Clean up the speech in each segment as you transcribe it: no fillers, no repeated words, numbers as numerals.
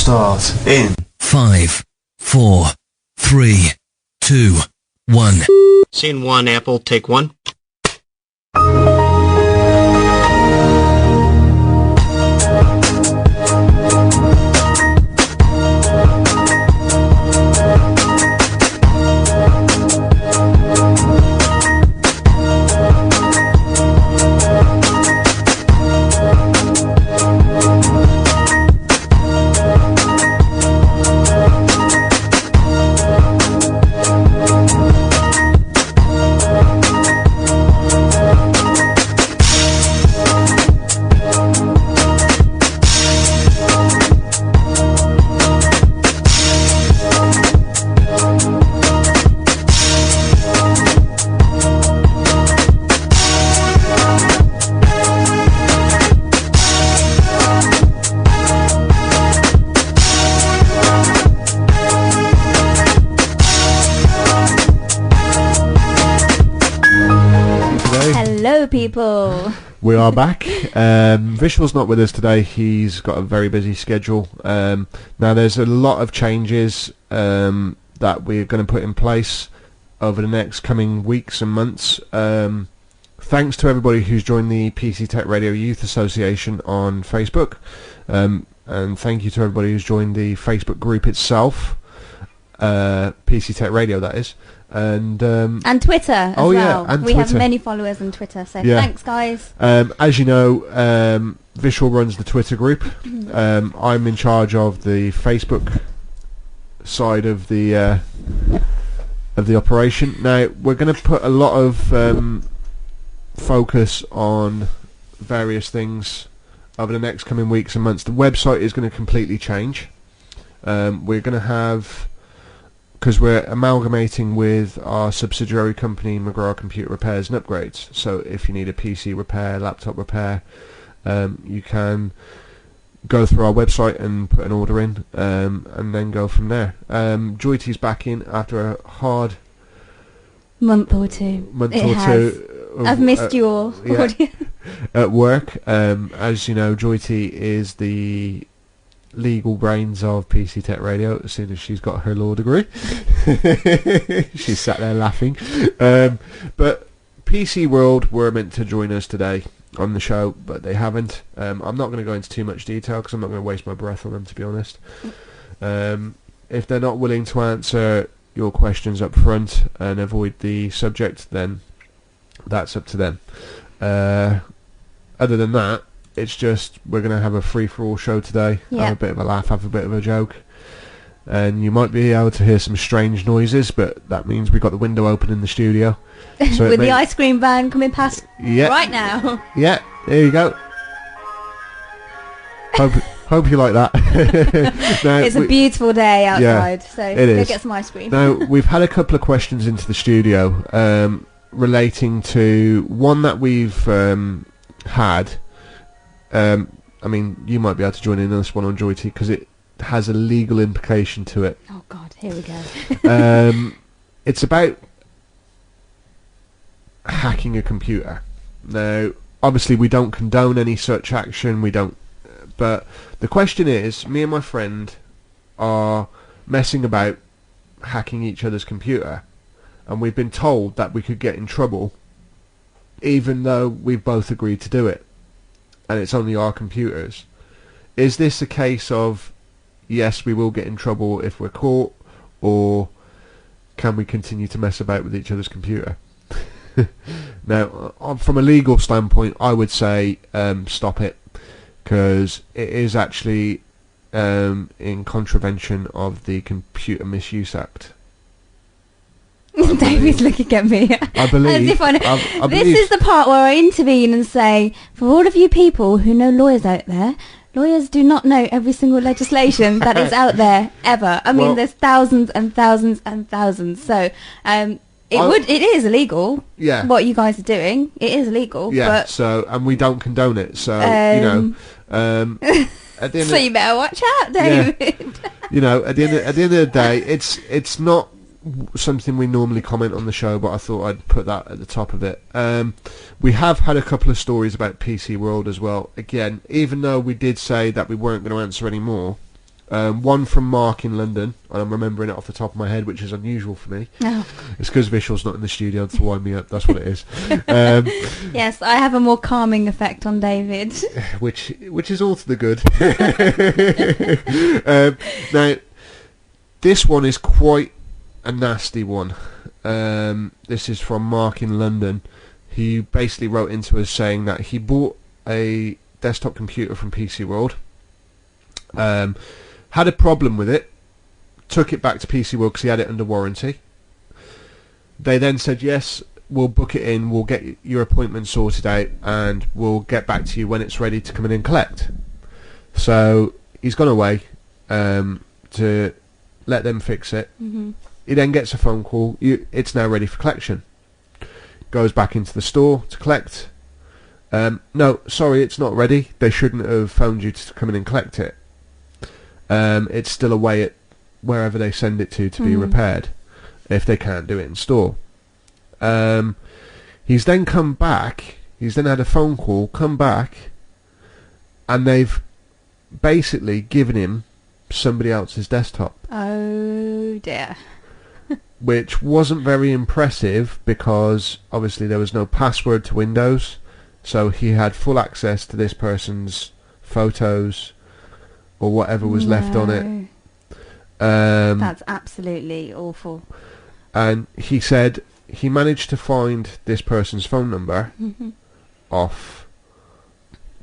start in 5, 4, 3, 2, 1. Scene 1, Apple, take 1. People. We are back. Vishal's not with us today. He's got a very busy schedule. Now there's a lot of changes that we're going to put in place over the next coming weeks and months. Thanks to everybody who's joined the PCTechRadio Youth Association on Facebook, and thank you to everybody who's joined the Facebook group itself, PCTechRadio, that is. And Twitter as well. Yeah, and we Twitter. have many followers on Twitter, so yeah. Thanks, guys. As you know, Vishal runs the Twitter group. I'm in charge of the Facebook side of the operation. Now we're going to put a lot of focus on various things over the next coming weeks and months. The website is going to completely change. We're going to have, because we're amalgamating with our subsidiary company McGraw Computer Repairs and Upgrades, so if you need a PC repair, laptop repair, you can go through our website and put an order in, and then go from there. Joyty's back in after a hard month or two. I've missed you all. Yeah, at work. As you know, Joyty is the legal brains of PCTechRadio. As soon as she's got her law degree, she's sat there laughing. But PC World were meant to join us today on the show, but they haven't. I'm not going to go into too much detail because I'm not going to waste my breath on them, to be honest. If they're not willing to answer your questions up front and avoid the subject, then that's up to them. Other than that, it's just we're going to have a free-for-all show today. Yep. Have a bit of a laugh, have a bit of a joke. And you might be able to hear some strange noises, but that means we've got the window open in the studio. So with the ice cream van coming past right now. Yeah, there you go. Hope you like that. Now, it's a beautiful day outside, so it go is. Get some ice cream. Now, we've had a couple of questions into the studio relating to one that we've had. I mean, you might be able to join in on this one on Joyty because it has a legal implication to it. Oh God, here we go. It's about hacking a computer. Now, obviously, we don't condone any such action. We don't. But the question is, me and my friend are messing about hacking each other's computer, and we've been told that we could get in trouble, even though we've both agreed to do it. And it's only our computers. Is this a case of, yes, we will get in trouble if we're caught, or can we continue to mess about with each other's computer? Now, from a legal standpoint, I would say stop it, because it is actually in contravention of the Computer Misuse Act. David's looking at me. I believe. As if I know. I This believe. is the part where I intervene and say, for all of you people who know lawyers out there, lawyers do not know every single legislation that is out there ever. I mean, there's thousands and thousands and thousands. So it is illegal. Yeah. What you guys are doing, it is illegal. Yeah. But, so, and we don't condone it. So you know. At the end so of, you better watch out, David. Yeah. You know, at the end of the day, it's not something we normally comment on the show, but I thought I'd put that at the top of it. We have had a couple of stories about PC World as well. Again, even though we did say that we weren't going to answer any more, One from Mark in London, and I'm remembering it off the top of my head, which is unusual for me. Oh. It's because Vishal's not in the studio to wind me up. That's what it is. Yes, I have a more calming effect on David. which is all to the good. Now, this one is quite a nasty one. This is from Mark in London. He basically wrote into us saying that he bought a desktop computer from PC World, had a problem with it, took it back to PC World because he had it under warranty. They then said, yes, we'll book it in, we'll get your appointment sorted out, and we'll get back to you when it's ready to come in and collect. So he's gone away to let them fix it. Mm-hmm. He then gets a phone call, it's now ready for collection. Goes back into the store to collect. No, sorry, it's not ready. They shouldn't have phoned you to come in and collect it. It's still away at wherever they send it to be repaired, if they can't do it in store. He's then come back, he's then had a phone call, come back, and they've basically given him somebody else's desktop. Oh dear. Which wasn't very impressive because obviously there was no password to Windows, so he had full access to this person's photos or whatever was left on it. That's absolutely awful. And he said he managed to find this person's phone number off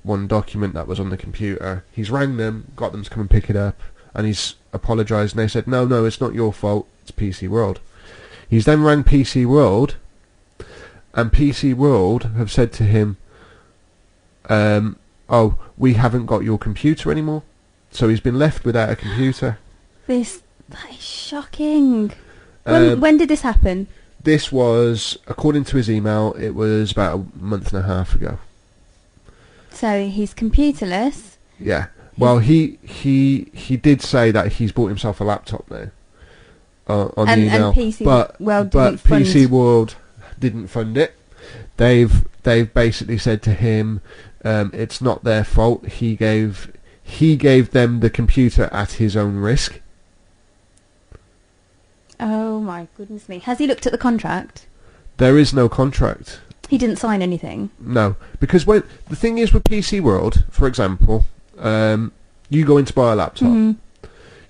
one document that was on the computer. He's rang them, got them to come and pick it up, and he's apologised, and they said, no, it's not your fault, it's PC World. He's then rang PC World, and PC World have said to him, oh, we haven't got your computer anymore. So he's been left without a computer. That is shocking. When did this happen? This was, according to his email, it was about a month and a half ago. So he's computerless. Yeah. Well, he did say that he's bought himself a laptop now. On the email, and PC World but didn't fund. PC World didn't fund it. They've basically said to him, it's not their fault. He gave them the computer at his own risk. Oh my goodness me! Has he looked at the contract? There is no contract. He didn't sign anything. No, because when the thing is with PC World, for example, you go in to buy a laptop.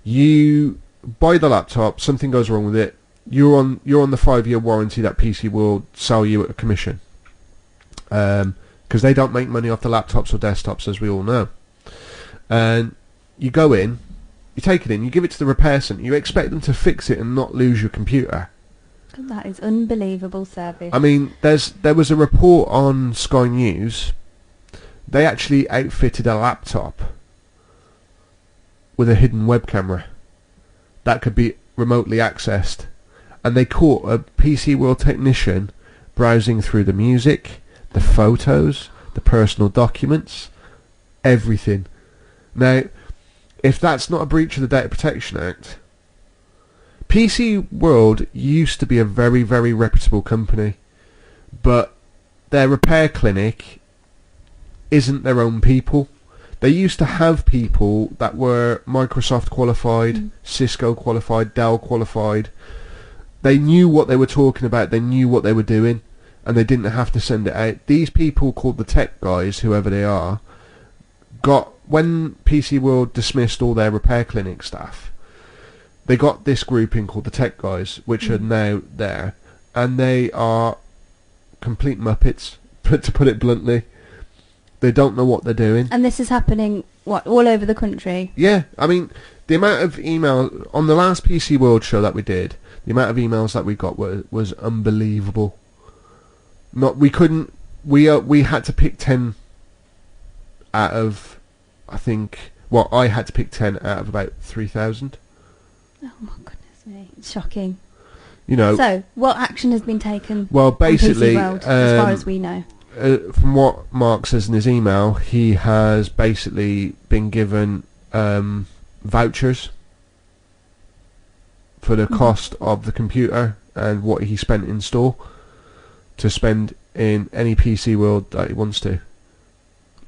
You buy the laptop, something goes wrong with it, you're on the 5-year warranty that PC will sell you at a commission, because they don't make money off the laptops or desktops, as we all know. And you go in, you take it in, you give it to the repair centre, you expect them to fix it and not lose your computer. That is unbelievable service. I mean, there was a report on Sky News. They actually outfitted a laptop with a hidden web camera that could be remotely accessed, and they caught a PC World technician browsing through the music, the photos, the personal documents, everything. Now, if that's not a breach of the Data Protection Act, PC World used to be a very, very reputable company, but their repair clinic isn't their own people. They used to have people that were Microsoft qualified, Cisco qualified, Dell qualified. They knew what they were talking about, they knew what they were doing, and they didn't have to send it out. These people called the tech guys, whoever they are, when PC World dismissed all their repair clinic staff, they got this group in called the tech guys, which are now there, and they are complete muppets, to put it bluntly. They don't know what they're doing. And this is happening, all over the country? Yeah, I mean, the amount of email on the last PC World show that we did, the amount of emails that we got was unbelievable. We had to pick 10 out of, I had to pick 10 out of about 3,000. Oh my goodness me, it's shocking. So, what action has been taken? Well, basically, on PC World, as far as we know. From what Mark says in his email, he has basically been given vouchers for the cost of the computer and what he spent in store to spend in any PC World that he wants to.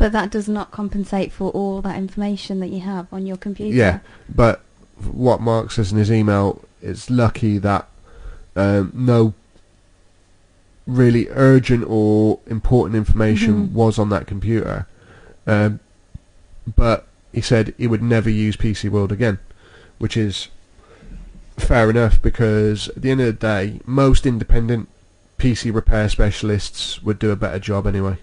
But that does not compensate for all that information that you have on your computer. Yeah, but what Mark says in his email, it's lucky that no really urgent or important information was on that computer. But he said he would never use PC World again, which is fair enough, because at the end of the day, most independent PC repair specialists would do a better job anyway.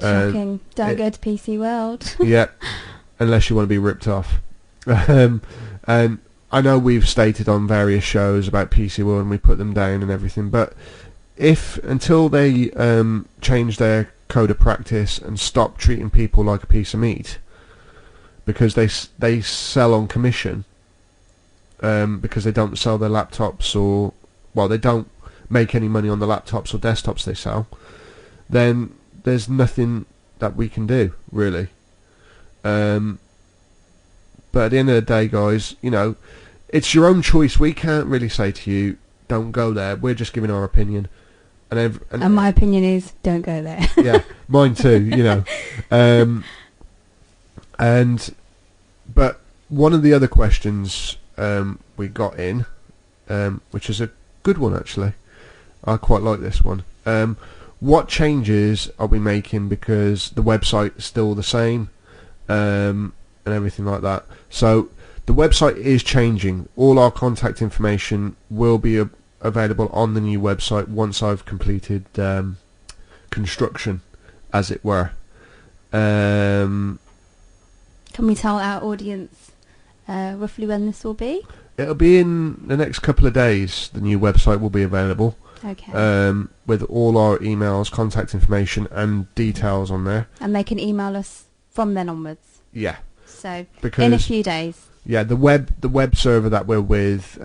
Shocking. Don't go to PC World. Yeah, unless you want to be ripped off. And I know we've stated on various shows about PC World and we put them down and everything, but until they change their code of practice and stop treating people like a piece of meat, because they sell on commission, because they don't sell their laptops, or they don't make any money on the laptops or desktops they sell, then there's nothing that we can do really. But at the end of the day, guys, it's your own choice. We can't really say to you, don't go there. We're just giving our opinion. And my opinion is, don't go there. Yeah, mine too, But one of the other questions we got in, which is a good one actually. I quite like this one. What changes are we making, because the website is still the same, and everything like that. So the website is changing. All our contact information will be available on the new website once I've completed construction, as it were. Can we tell our audience roughly when this will be? It'll be in the next couple of days. The new website will be available. Okay. With all our emails, contact information and details on there. And they can email us from then onwards. Yeah. So because in a few days. Yeah, the web server that we're with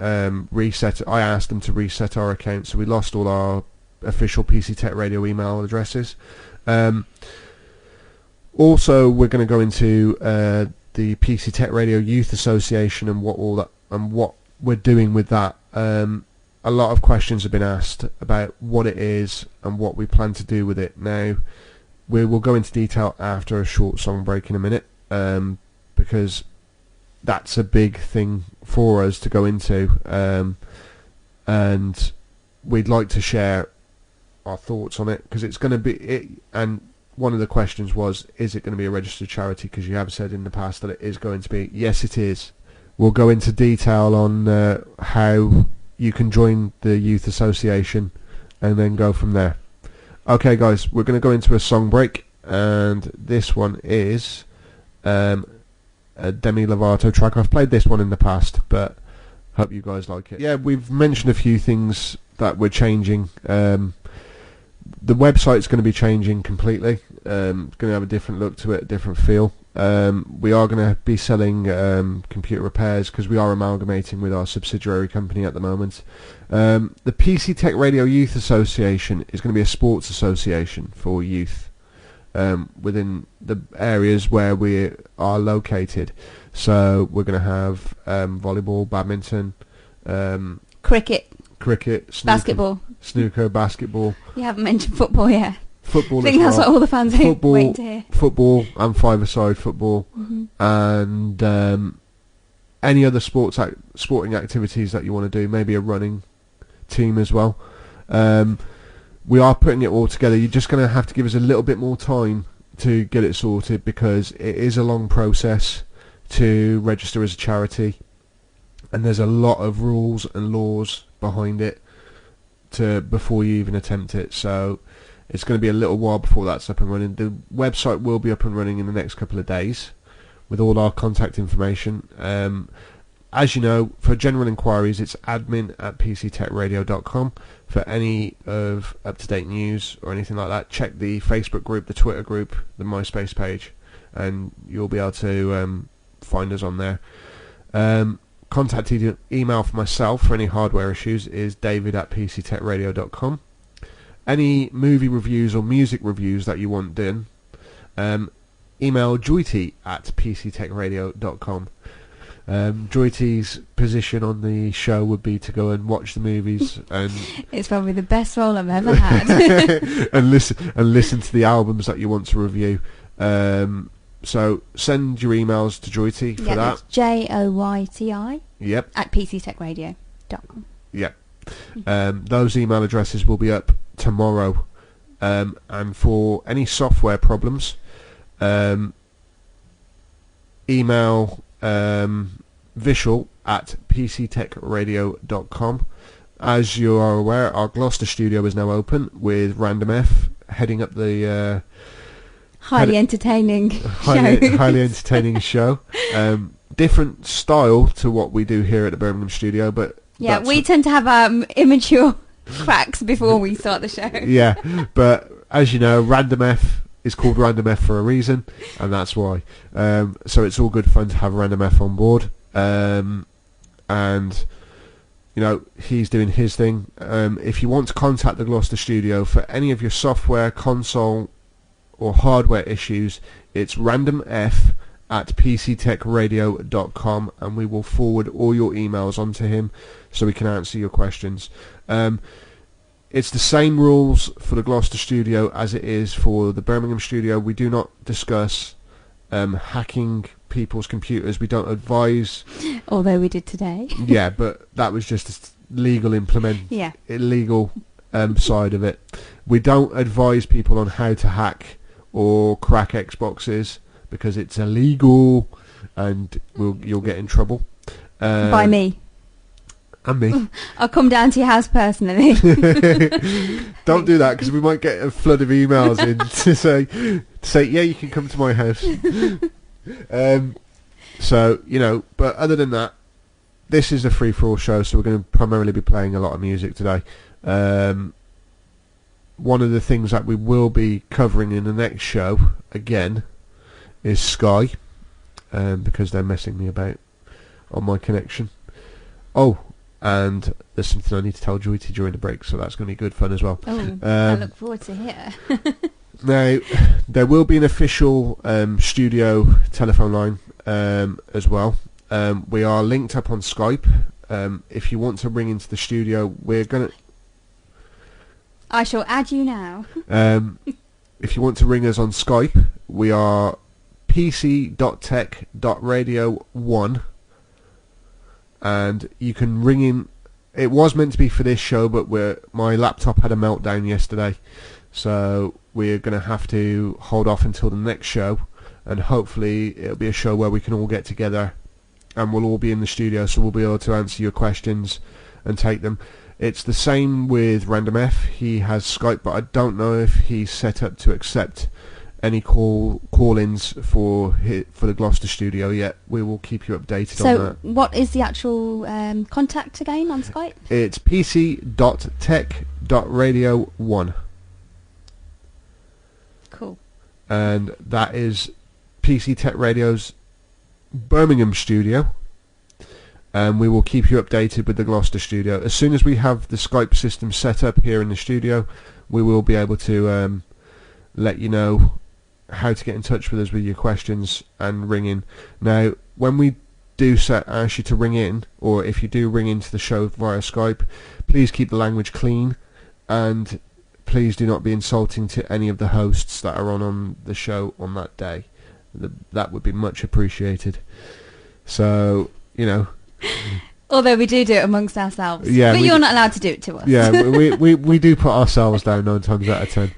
reset. I asked them to reset our account, so we lost all our official PCTechRadio email addresses. Also, we're going to go into the PCTechRadio Youth Association and what we're doing with that. A lot of questions have been asked about what it is and what we plan to do with it. Now, we will go into detail after a short song break in a minute, because that's a big thing for us to go into, and we'd like to share our thoughts on it, because it's going to be and one of the questions was, is it going to be a registered charity? Because you have said in the past that it is going to be. Yes, it is. We'll go into detail on how you can join the youth association and then go from there. Okay guys, we're going to go into a song break, and this one is a Demi Lovato track. I've played this one in the past, but hope you guys like it. Yeah, we've mentioned a few things that we're changing. The website's going to be changing completely. It's going to have a different look to it, a different feel. We are going to be selling computer repairs, because we are amalgamating with our subsidiary company at the moment. The PCTechRadio Youth Association is going to be a sports association for youth within the areas where we are located. So we're going to have volleyball, badminton, cricket, snooker, basketball. You haven't mentioned football yet. Football. I think that's what all the fans are waiting to hear. Football and five-a-side football, and any other sporting activities that you want to do. Maybe a running team as well. We are putting it all together. You're just going to have to give us a little bit more time to get it sorted, because it is a long process to register as a charity, and there's a lot of rules and laws behind it before you even attempt it. So it's going to be a little while before that's up and running. The website will be up and running in the next couple of days with all our contact information. As you know, for general inquiries, it's admin@pctechradio.com. For any of up-to-date news or anything like that, check the Facebook group, the Twitter group, the MySpace page, and you'll be able to find us on there. Contact email for myself for any hardware issues is david@pctechradio.com. Any movie reviews or music reviews that you want done, email juity@pctechradio.com. Joyty's position on the show would be to go and watch the movies and It's probably the best role I've ever had. and listen to the albums that you want to review. So send your emails to Joyty for that. It's JOYTI. Yep. At PCTechRadio.com. Yep. Those email addresses will be up tomorrow. And for any software problems, email visual at PCTechRadio.com. As you are aware, our Gloucester studio is now open with Random F heading up the Highly entertaining highly entertaining show. Different style to what we do here at the Birmingham studio, but yeah, we tend to have immature cracks before we start the show. Yeah, but as you know, Random F is called Random F for a reason, and that's why. So it's all good fun to have Random F on board, and you know, he's doing his thing. If you want to contact the Gloucester studio for any of your software, console or hardware issues, it's randomf at PCTechRadio.com, and we will forward all your emails onto him so we can answer your questions. It's the same rules for the Gloucester studio as it is for the Birmingham studio. We do not discuss hacking people's computers. We don't advise. Although we did today. Yeah, but that was just a legal illegal side of it. We don't advise people on how to hack or crack Xboxes because it's illegal, and you'll get in trouble. By me. And me. I'll come down to your house personally. Don't do that, because we might get a flood of emails in to say yeah, you can come to my house. So, you know, but other than that, this is a free-for-all show, so we're going to primarily be playing a lot of music today. One of the things that we will be covering in the next show, again, is Sky, because they're messing me about on my connection. Oh, and there's something I need to tell Joyty during the break, so that's going to be good fun as well. Oh, I look forward to hear. Now, there will be an official studio telephone line as well. We are linked up on Skype. If you want to ring into the studio, we're going to... I shall add you now. If you want to ring us on Skype, we are pc.tech.radio1, and you can ring in. It was meant to be for this show, but my laptop had a meltdown yesterday, so we're going to have to hold off until the next show, and hopefully it'll be a show where we can all get together and we'll all be in the studio, so we'll be able to answer your questions and take them. It's the same with Random F. He has Skype, but I don't know if he's set up to accept any call-ins for the Gloucester studio yet. We will keep you updated on that. So what is the actual contact again on Skype? It's pc.tech.radio1. Cool. And that is PC Tech Radio's Birmingham studio. And we will keep you updated with the Gloucester studio. As soon as we have the Skype system set up here in the studio, we will be able to let you know how to get in touch with us with your questions and ring in. Now, when we do ask you to ring in, or if you do ring into the show via Skype, please keep the language clean, and please do not be insulting to any of the hosts that are on the show on that day. That would be much appreciated. So, you know... Although we do it amongst ourselves. Yeah, but you're not allowed to do it to us. Yeah, we do put ourselves down 9 times out of 10.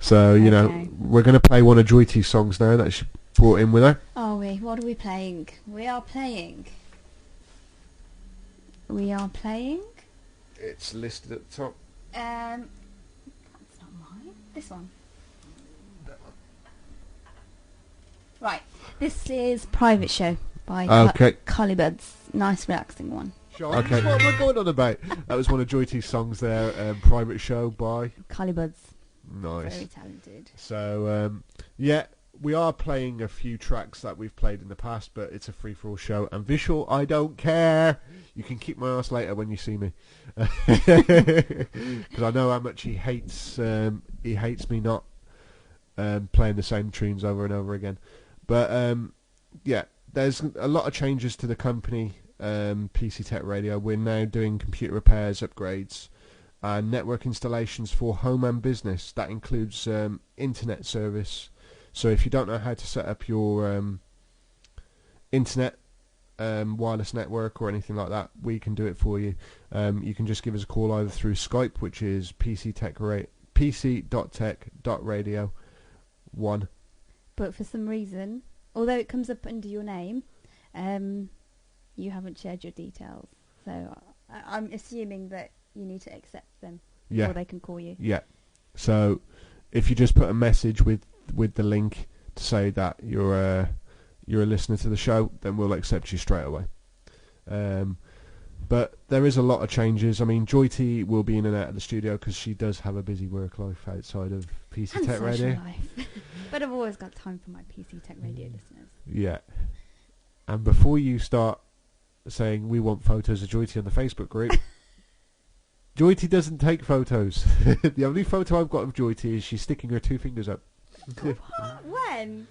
So, you know, we're going to play one of Joyty's songs now that she brought in with her. Are we? What are we playing? We are playing... It's listed at the top. That's not mine. This one. That one. Right. This is Private Show by Collie Buds. Nice, relaxing one. Okay, what am I going on about? That was one of Joyty's songs there, Private Show by... Collie Buds. Nice. Very talented. So, yeah, we are playing a few tracks that we've played in the past, but it's a free-for-all show. And Visual, I don't care. You can kick my ass later when you see me. Because I know how much he hates me not playing the same tunes over and over again. But, yeah, there's a lot of changes to the company, PCTechRadio. We're now doing computer repairs, upgrades, and network installations for home and business. That includes internet service. So if you don't know how to set up your internet, wireless network or anything like that, we can do it for you. You can just give us a call either through Skype, which is pc.tech.radio 1. But for some reason, although it comes up under your name, you haven't shared your details. So I'm assuming that you need to accept them before they can call you. Yeah. So if you just put a message with the link to say that you're a listener to the show, then we'll accept you straight away. But there is a lot of changes. I mean, Joyty will be in and out of the studio because she does have a busy work life outside of PCTechRadio. But I've always got time for my PCTechRadio listeners. Yeah. And before you start saying we want photos of Joyty on the Facebook group, Joyty doesn't take photos. The only photo I've got of Joyty is she's sticking her 2 fingers up. What? When?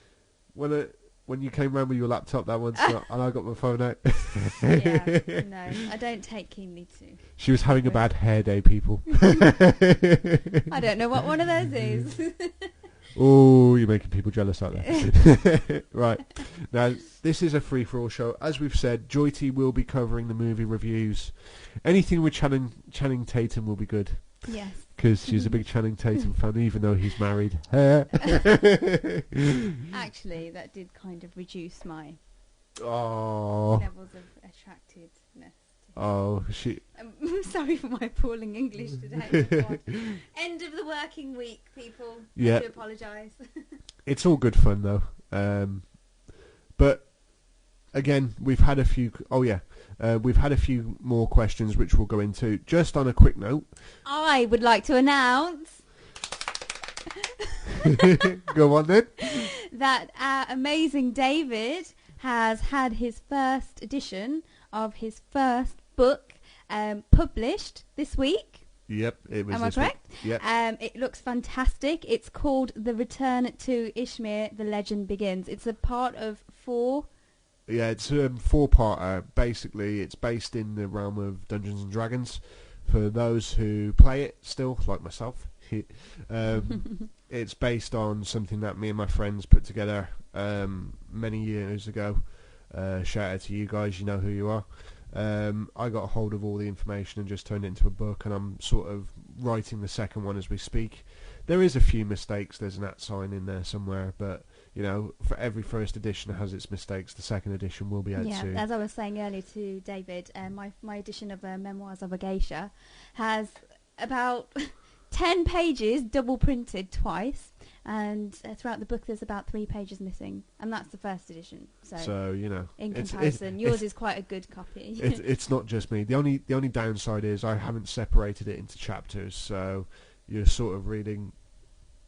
When you came round with your laptop that once, and I got my phone out. Yeah, no, I don't take keenly to. She was having a bad hair day, people. I don't know what one of those is. Oh, you're making people jealous out there. Right. Now, this is a free-for-all show. As we've said, Joyty will be covering the movie reviews. Anything with Channing Tatum will be good. Yes. Because she's a big Channing Tatum fan, even though he's married. Actually, that did kind of reduce my levels of attractiveness. Oh, she... I'm sorry for my appalling English today. God. End of the working week, people. Yeah. I do apologise. It's all good fun, though. But, again, we've had a few... we've had a few more questions which we'll go into. Just on a quick note... I would like to announce... Go on, then. That our amazing David has had his first edition of his first book published this week. Yep, it was. Am I correct? Yep. It looks fantastic. It's called The Return to Ishmir, The Legend Begins. It's a part of 4. Yeah, it's a 4-parter. Basically, it's based in the realm of Dungeons and Dragons. For those who play it still, like myself, it's based on something that me and my friends put together many years ago. Shout out to you guys, you know who you are. I got a hold of all the information and just turned it into a book, and I'm sort of writing the second one as we speak. There is a few mistakes. There's an @ sign in there somewhere, but you know, for every first edition has its mistakes. The second edition will be out soon. Yeah, as I was saying earlier to David, my edition of Memoirs of a Geisha has about 10 pages double printed twice, and throughout the book there's about 3 pages missing, and that's the first edition. So you know, in comparison, yours is quite a good copy. It's not just me. The only downside is I haven't separated it into chapters, so you're sort of reading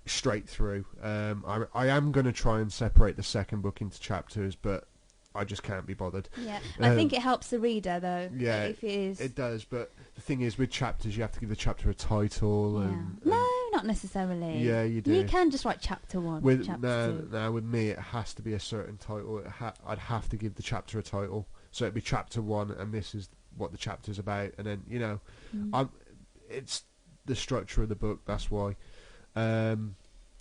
straight through. I am going to try and separate the second book into chapters, but I just can't be bothered. Yeah, I think it helps the reader though. Yeah, if it is. It does, but the thing is, with chapters, you have to give the chapter a title. Yeah. No, not necessarily. Yeah, you do. You can just write chapter 1. With chapter 2. Now with me, it has to be a certain title. I'd have to give the chapter a title, so it'd be chapter 1, and this is what the chapter's about, and then you know, it's the structure of the book. That's why.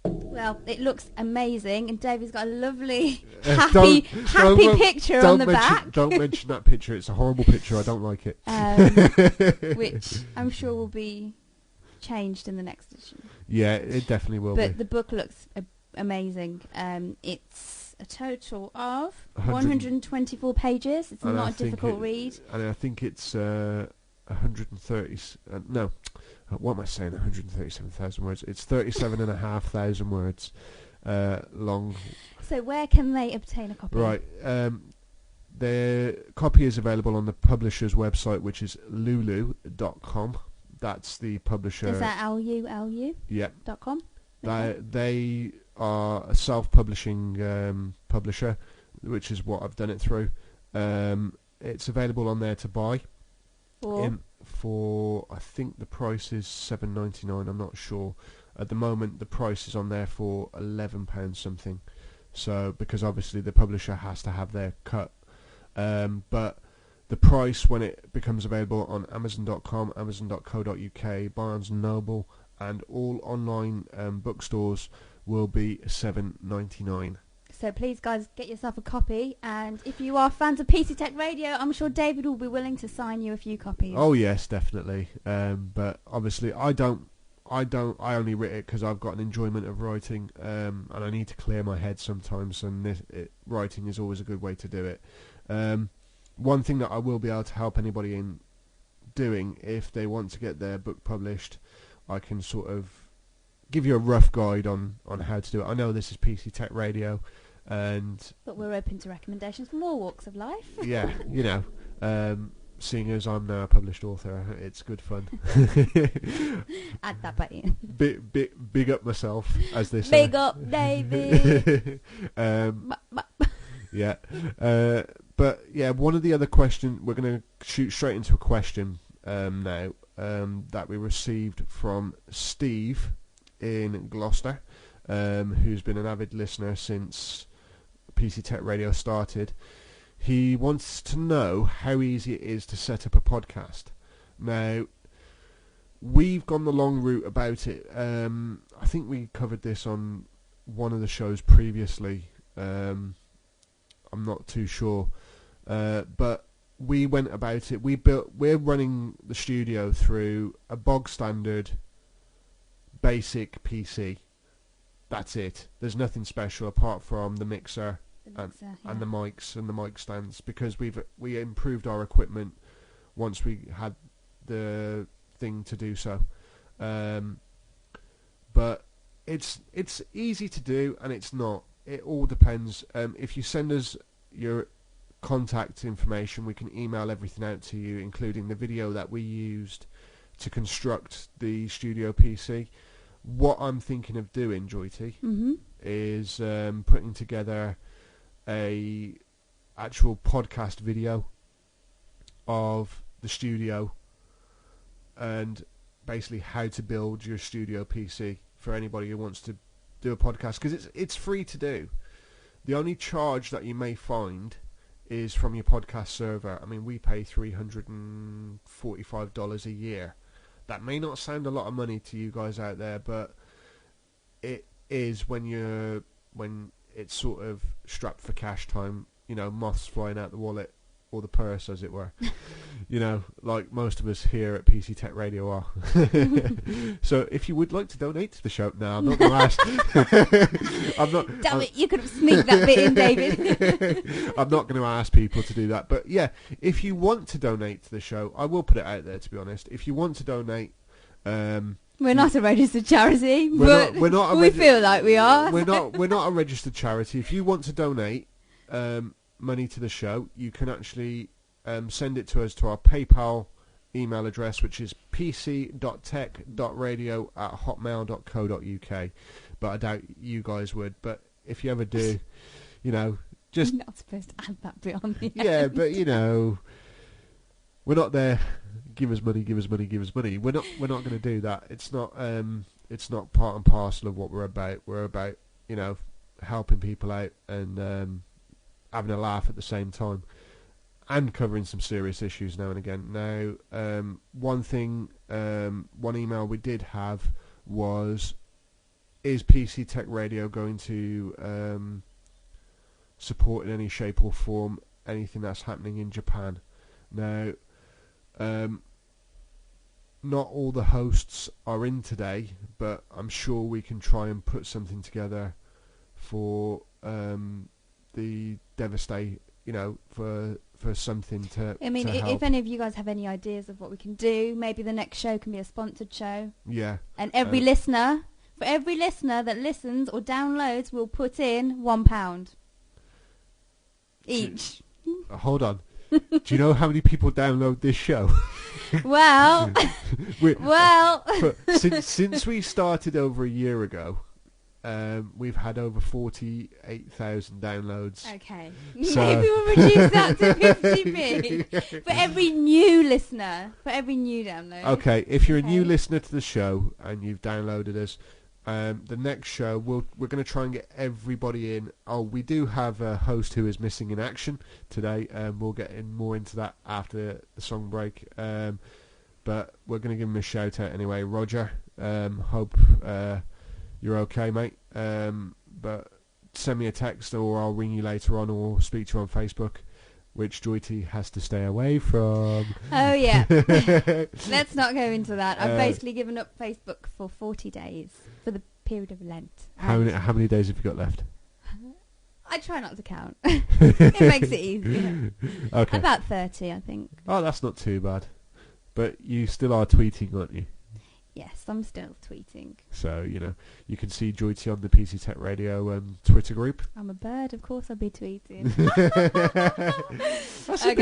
Well, it looks amazing, and David's got a lovely, happy picture on the back. Don't mention that picture. It's a horrible picture. I don't like it. Which I'm sure will be changed in the next edition. Yeah, it definitely will. But the book looks amazing. It's a total of 124 pages. It's not a difficult read. And I think it's 130. No. What am I saying? 137,000 words. It's 37,500 words long. So where can they obtain a copy? Right. The copy is available on the publisher's website, which is lulu.com. That's the publisher. Is that LULU? Yeah. .com? They are a self-publishing publisher, which is what I've done it through. It's available on there to buy. For I think the price is $7.99. I'm not sure. At the moment, the price is on there for £11 something. So because obviously the publisher has to have their cut, but the price when it becomes available on Amazon.com, Amazon.co.uk, Barnes and Noble, and all online bookstores will be $7.99. So please, guys, get yourself a copy. And if you are fans of Pctech Radio, I'm sure David will be willing to sign you a few copies. Oh yes, definitely. But obviously, I only write it because I've got an enjoyment of writing, and I need to clear my head sometimes. And writing is always a good way to do it. One thing that I will be able to help anybody in doing, if they want to get their book published, I can sort of give you a rough guide on how to do it. I know this is PC Tech Radio, but we're open to recommendations from all walks of life. Yeah, seeing as I'm now a published author, it's good fun. Add that back in. Big up myself, as they say. Big up, David. Yeah. But yeah, one of the other questions, we're going to shoot straight into a question now that we received from Steve in Gloucester, who's been an avid listener since PC Tech Radio started. He wants to know how easy it is to set up a podcast. Now, we've gone the long route about it. I think we covered this on one of the shows previously. I'm not too sure. But we went about it. We're running the studio through a bog standard basic PC. That's it. There's nothing special apart from the mixer, and the mics and the mic stands, because we improved our equipment once we had the thing to do so. But it's easy to do, and it's not. It all depends. If you send us your contact information, we can email everything out to you, including the video that we used to construct the studio PC. What I'm thinking of doing, Joyty, is putting together a actual podcast video of the studio and basically how to build your studio PC for anybody who wants to do a podcast, because it's free to do. The only charge that you may find is from your podcast server. I mean, we pay $345 a year. That may not sound a lot of money to you guys out there, but it is when it's sort of strapped for cash time. Moths flying out the wallet or the purse, as it were. Like most of us here at PC Tech Radio are. So if you would like to donate to the show, no, I'm not going to ask. Damn it, you could have sneaked that bit in, David. I'm not going to ask people to do that. But yeah, if you want to donate to the show, I will put it out there, to be honest. If you want to donate... we're not a registered charity, but we feel like we are. We're not a registered charity. If you want to donate money to the show, you can actually send it to us to our PayPal email address, which is pc.tech.radio@hotmail.co.uk. But I doubt you guys would. But if you ever do, just... You're not supposed to add that bit on the yeah, end. but we're not there. Give us money, give us money, give us money. We're not going to do that. It's not part and parcel of what we're about. We're about helping people out and having a laugh at the same time, and covering some serious issues now and again. Now, one email we did have was, is PC Tech Radio going to support in any shape or form anything that's happening in Japan? Now, not all the hosts are in today, but I'm sure we can try and put something together for the devastate, for something to... I mean, to help. If any of you guys have any ideas of what we can do, maybe the next show can be a sponsored show. Yeah. And for every listener that listens or downloads, we'll put in £1 each. Hold on. Do you know how many people download this show? Well, since we started over a year ago, we've had over 48,000 downloads. Okay, so maybe we'll reduce that to 50p for every new listener, for every new download. Okay, if you're a new listener to the show and you've downloaded us, The next show, we're going to try and get everybody in. Oh, we do have a host who is missing in action today. We'll get more into that after the song break. But we're going to give him a shout out anyway. Roger, hope you're okay, mate. But send me a text, or I'll ring you later on, or speak to you on Facebook, which Joyty has to stay away from. Oh yeah. Let's not go into that. I've basically given up Facebook for 40 days for the period of Lent. How many days have you got left? I try not to count. It makes it easier. Okay. About 30, I think. Oh, that's not too bad. But you still are tweeting, aren't you? Yes, I'm still tweeting. So, you can see Joyty on the PCTechRadio Twitter group. I'm a bird, of course I'll be tweeting. That's a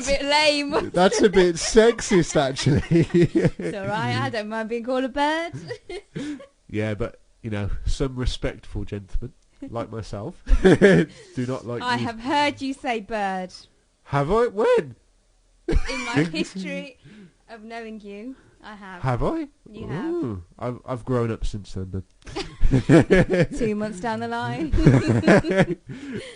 bit lame. That's a bit sexist, actually. It's alright, I don't mind being called a bird. Yeah, but, some respectful gentlemen, like myself, do not like I have heard you say bird. Have I? When? In my history of knowing you, I have. Have I? You have. I've grown up since then. But 2 months down the line.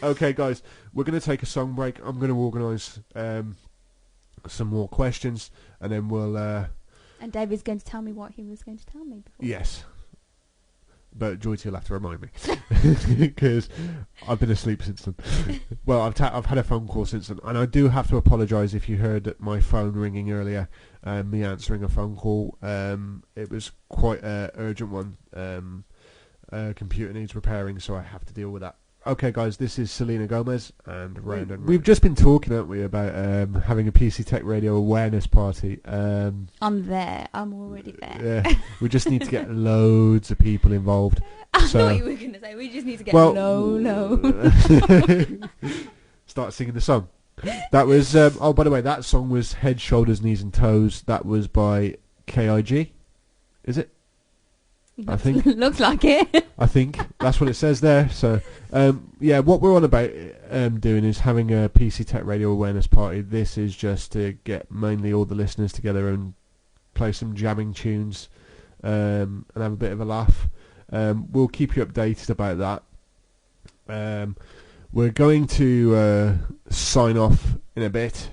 Okay, guys, we're going to take a song break. I'm going to organise some more questions, and then we'll... And David's going to tell me what he was going to tell me before. Yes. But Joyty will have to remind me, because I've been asleep since then. Well, I've had a phone call since then, and I do have to apologise if you heard my phone ringing earlier, me answering a phone call. It was quite an urgent one. Computer needs repairing, so I have to deal with that. Okay, guys, this is Selena Gomez and Round and Round. We've just been talking, haven't we, about having a PCTechRadio awareness party. I'm there. I'm already there. Yeah, we just need to get loads of people involved. I thought you were going to say we just need to get low. Start singing the song. That was, by the way, that song was Head, Shoulders, Knees and Toes. That was by KIG. Is it? I think. Looks like it. I think that's what it says there. So, what we're on about doing is having a PCTechRadio awareness party. This is just to get mainly all the listeners together and play some jamming tunes and have a bit of a laugh. We'll keep you updated about that. We're going to sign off in a bit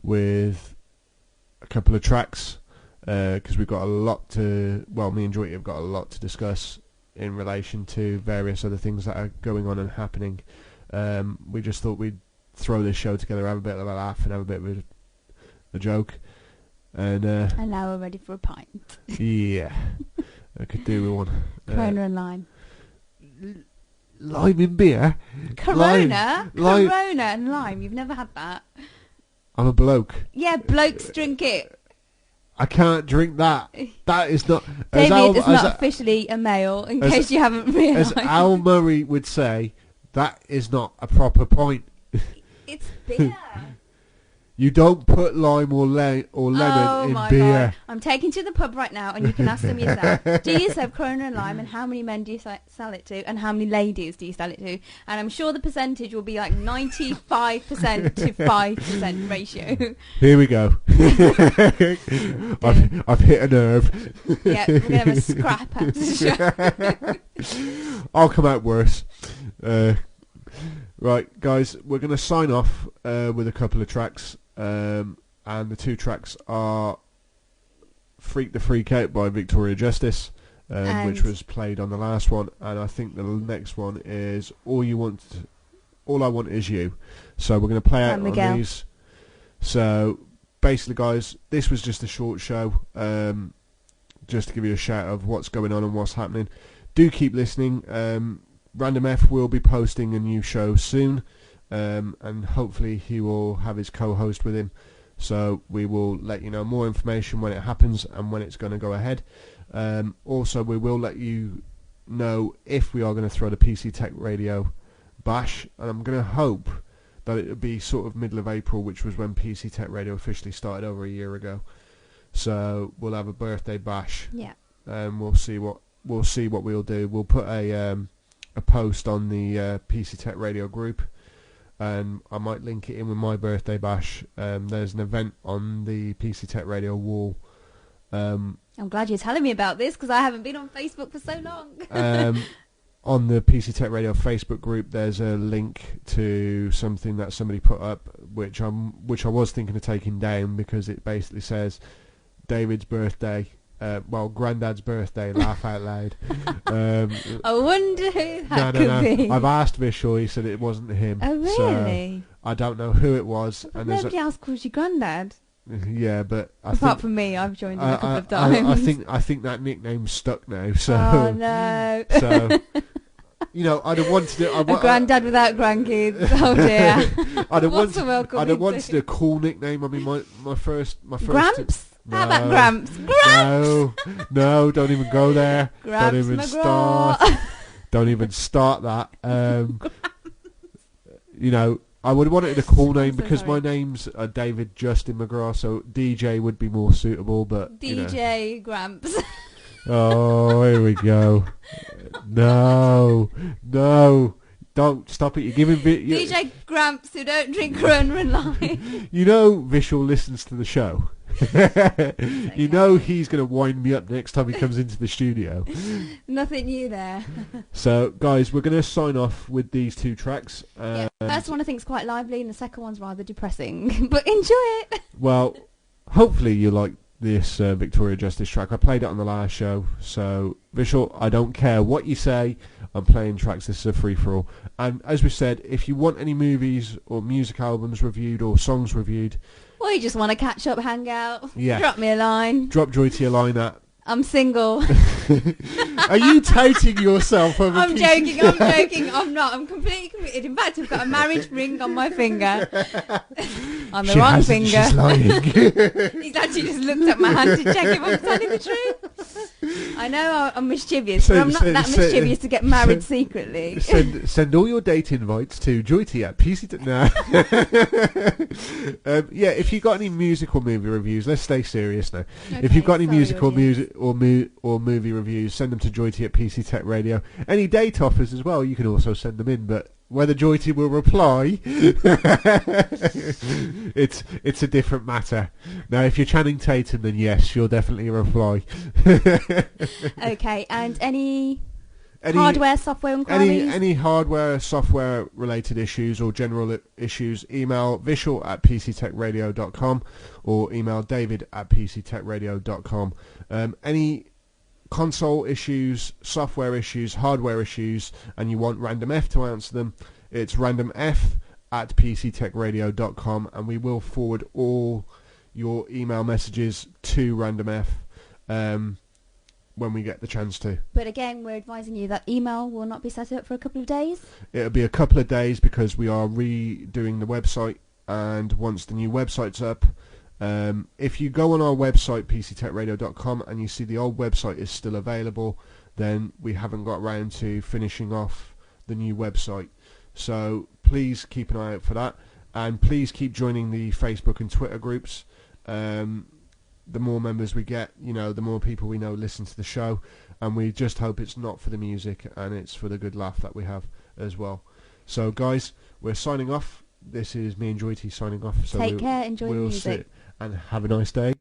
with a couple of tracks. Because we've got a lot to... Well, me and Joyty have got a lot to discuss in relation to various other things that are going on and happening. We just thought we'd throw this show together, have a bit of a laugh and have a bit of a joke. And now we're ready for a pint. Yeah. I could do with one. Corona and lime. Lime in beer? Corona? Corona and lime. You've never had that? I'm a bloke. Yeah, blokes drink it. I can't drink that. That is not... David is not officially a male, in case you haven't realised. As Al Murray would say, that is not a proper point. It's beer. You don't put lime or lemon in beer. God. I'm taking to the pub right now, and you can ask them yourself. Do you serve Corona and lime, and how many men do you sell it to, and how many ladies do you sell it to? And I'm sure the percentage will be like 95% to 5% ratio. Here we go. I've hit a nerve. Yeah, we're going to have a scrap after the show. I'll come out worse. Right, guys, we're going to sign off with a couple of tracks. And the two tracks are Freak the Freak Out by Victoria Justice, which was played on the last one, and I think the next one is All I Want Is You. So we're going to play out on these. So basically, guys, this was just a short show, just to give you a shout of what's going on and what's happening. Do keep listening. Random F will be posting a new show soon. And hopefully he will have his co-host with him, so we will let you know more information when it happens and when it's going to go ahead. Also, we will let you know if we are going to throw the PCTechRadio bash, and I'm going to hope that it will be sort of middle of April, which was when PCTechRadio officially started over a year ago. So we'll have a birthday bash. Yeah. We'll see what we'll do. We'll put a post on the PCTechRadio group. And I might link it in with my birthday bash. There's an event on the PCTechRadio wall I'm glad you're telling me about this because I haven't been on Facebook for so long. On the PC Tech Radio Facebook group, there's a link to something that somebody put up, which I was thinking of taking down because it basically says David's birthday, Granddad's birthday, laugh out loud. I wonder who that could be. I've asked Vishal, he said it wasn't him. Oh, really? So I don't know who it was. But nobody else calls you Granddad. Yeah, but apart from me, I've joined him a couple of times. I think that nickname's stuck now. So, oh no. So, I'd have wanted it. A granddad without grandkids. Oh dear. I'd have wanted a cool nickname. I mean, my first. Gramps. How about Gramps? Gramps. No, don't even go there. Gramps don't even McGraw. start. Don't even start that. I would have wanted a cool name because my name's David Justin McGraw, so DJ would be more suitable. But DJ Gramps. Oh, here we go. No, don't stop it. You're giving DJ Gramps who don't drink Corona and lie. Vishal listens to the show. He's going to wind me up next time he comes into the studio. Nothing new there. So, guys, we're going to sign off with these two tracks. The first one I think is quite lively and the second one's rather depressing. But enjoy it. Well, hopefully you like this Victoria Justice track. I played it on the last show. So, Vishal, I don't care what you say. I'm playing tracks. This is a free-for-all. And as we said, if you want any movies or music albums reviewed or songs reviewed, or you just want to catch up, hang out, yeah, drop me a line. Drop Joy to your line at... I'm single. Are you touting yourself? I'm joking. I'm not. I'm completely committed. In fact, I've got a marriage ring on my finger. On the wrong finger. She's lying. He's actually just looked at my hand to check if I'm telling the truth. I know I'm mischievous, but I'm not that mischievous to get married secretly. Send all your date invites to joyty at PCTech. If you've got any musical movie reviews, let's stay serious now. Okay, if you've got any musical music or movie reviews, send them to Joyty at PCTechRadio. Any date offers as well, you can also send them in, but whether Joyty will reply, it's a different matter. Now, if you're Channing Tatum, then yes, she'll definitely reply. Okay, and any hardware, software inquiries? Any hardware, software related issues or general issues, email Vishal at PCTechRadio.com or email David at PCTechRadio.com. Any console issues, software issues, hardware issues, and you want Random F to answer them, it's randomf at PCTechRadio.com, and we will forward all your email messages to Random F when we get the chance to. But again, we're advising you that email will not be set up for a couple of days. It'll be a couple of days because we are redoing the website, and once the new website's up, if you go on our website PCTechRadio.com and you see the old website is still available, then we haven't got around to finishing off the new website. So please keep an eye out for that, and please keep joining the Facebook and Twitter groups. The more members we get, the more people we know listen to the show, and we just hope it's not for the music and it's for the good laugh that we have as well. So guys, we're signing off. This is me and Joyty signing off. So Take care, enjoy the music. Sit and have a nice day.